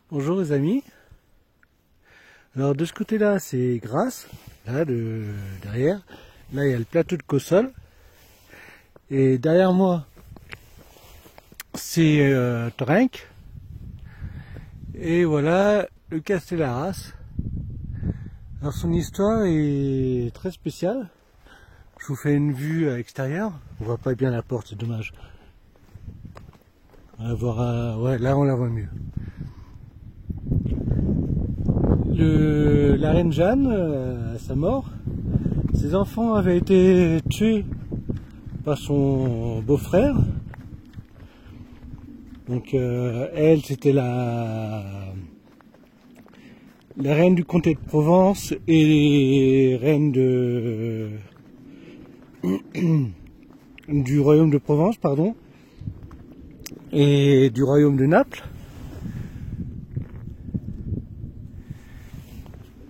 Bonjour les amis. Alors de ce côté-là c'est Grasse, là derrière. Là il y a le plateau de Cossol. Et derrière moi c'est Torenc. Et voilà le Castellarras. Alors son histoire est très spéciale. Je vous fais une vue à l'extérieur. On voit pas bien la porte, c'est dommage. On va voir, ouais, là on la voit mieux. La reine Jeanne, à sa mort, ses enfants avaient été tués par son beau-frère. Donc elle, c'était la reine du comté de Provence et reine du royaume de Provence, pardon, et du royaume de Naples.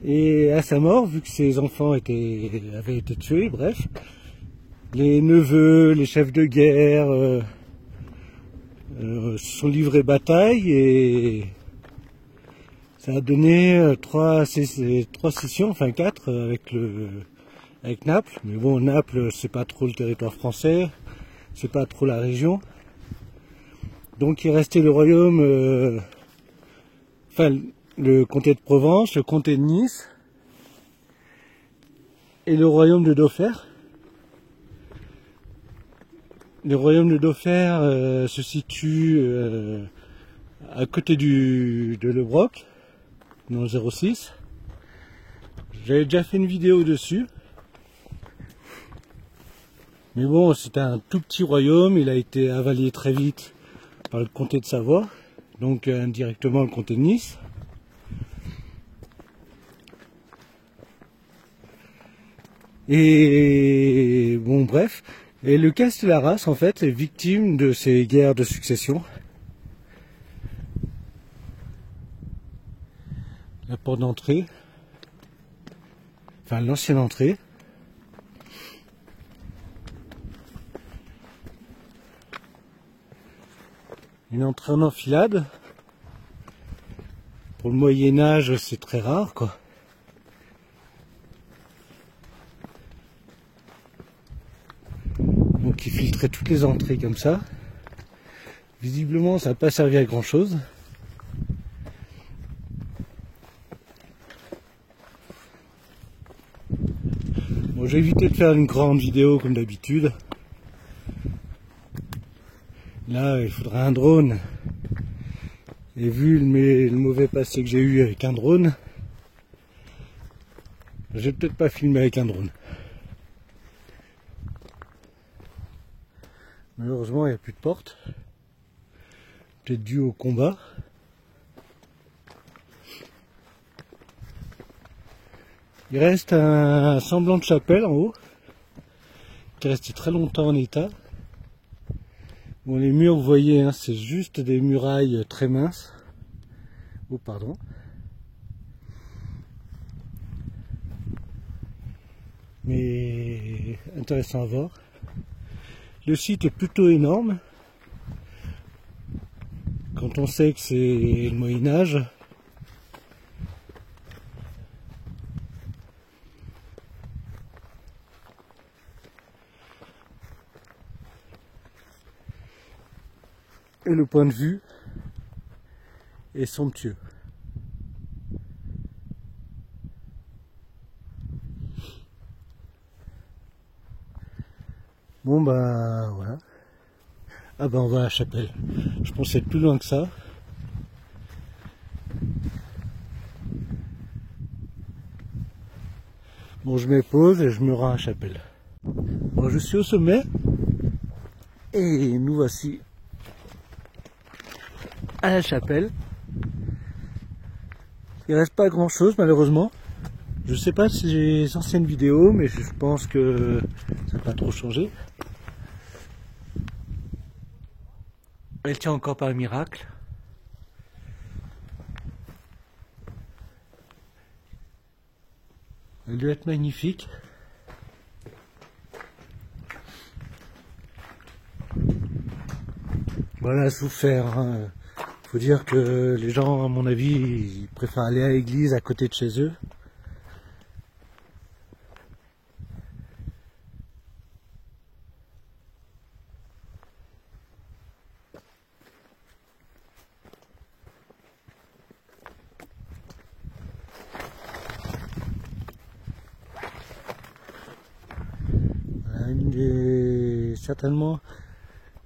Et à sa mort, vu que ses enfants avaient été tués, bref, les neveux, les chefs de guerre se sont livrés bataille et ça a donné trois scissions, enfin 4 avec Naples. Mais bon, Naples, c'est pas trop le territoire français, c'est pas trop la région. Donc il restait le royaume, le comté de Provence, le comté de Nice et le royaume de Daupher. Le royaume de Daupher se situe à côté de Le Broc, dans le 06. J'avais déjà fait une vidéo dessus. Mais bon, c'était un tout petit royaume, il a été avalé très vite par le comté de Savoie, donc indirectement le comté de Nice. Et bon, bref, et le Castellarras en fait est victime de ces guerres de succession. La porte d'entrée, enfin l'ancienne entrée. Une entrée en enfilade. Pour le Moyen-Âge, c'est très rare, quoi. Donc il filtrait toutes les entrées comme ça. Visiblement, ça n'a pas servi à grand chose. Bon, j'ai évité de faire une grande vidéo comme d'habitude. Là, il faudrait un drone. Et vu le mauvais passé que j'ai eu avec un drone, je vais peut-être pas filmer avec un drone. Malheureusement, il n'y a plus de porte. Peut-être dû au combat. Il reste un semblant de chapelle en haut, qui est resté très longtemps en état. Bon, les murs, vous voyez, hein, c'est juste des murailles très minces. Oh, pardon. Mais intéressant à voir. Le site est plutôt énorme. Quand on sait que c'est le Moyen-Âge. Et le point de vue est somptueux. Bon bah voilà. Ah bah on va à la chapelle. Je pensais être plus loin que ça. Bon, je me pose et je me rends à la chapelle. Bon, je suis au sommet et nous voici à la chapelle. Il reste pas grand chose malheureusement. Je sais pas si j'ai les anciennes vidéos, mais je pense que ça n'a pas trop changé. Elle tient encore par miracle. Elle doit être magnifique. Voilà, souffert. Hein. Faut dire que les gens, à mon avis, ils préfèrent aller à l'église à côté de chez eux. Certainement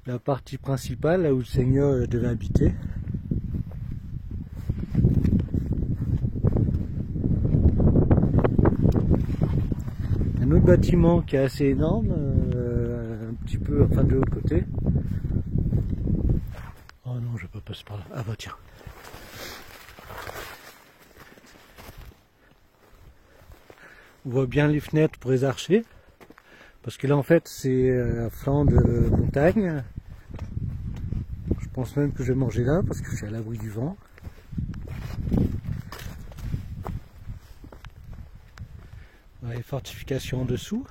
la partie principale, là où le Seigneur devait habiter. Un autre bâtiment qui est assez énorme, un petit peu, enfin de l'autre côté. Oh non, je peux pas passer par là. Ah bah tiens. On voit bien les fenêtres pour les archers. Parce que là en fait c'est un flanc de montagne. Je pense même que je vais manger là parce que je suis à l'abri du vent. Voilà les fortifications en dessous.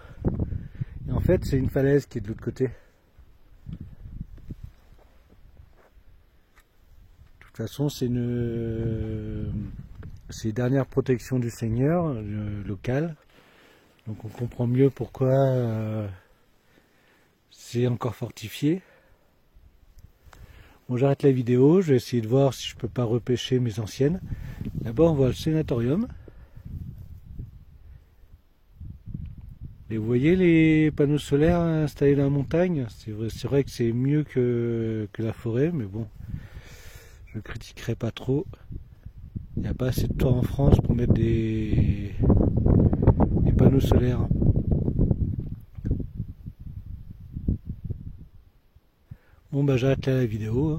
Et en fait c'est une falaise qui est de l'autre côté. De toute façon c'est une dernière protection du Seigneur local. Donc on comprend mieux pourquoi c'est encore fortifié. Bon, j'arrête la vidéo, je vais essayer de voir si je peux pas repêcher mes anciennes. D'abord on voit le sénatorium. Et vous voyez les panneaux solaires installés dans la montagne. C'est vrai que c'est mieux que la forêt, mais bon, je ne critiquerai pas trop. Il n'y a pas assez de temps en France pour mettre des panneaux solaires. Bon bah j'arrête là la vidéo.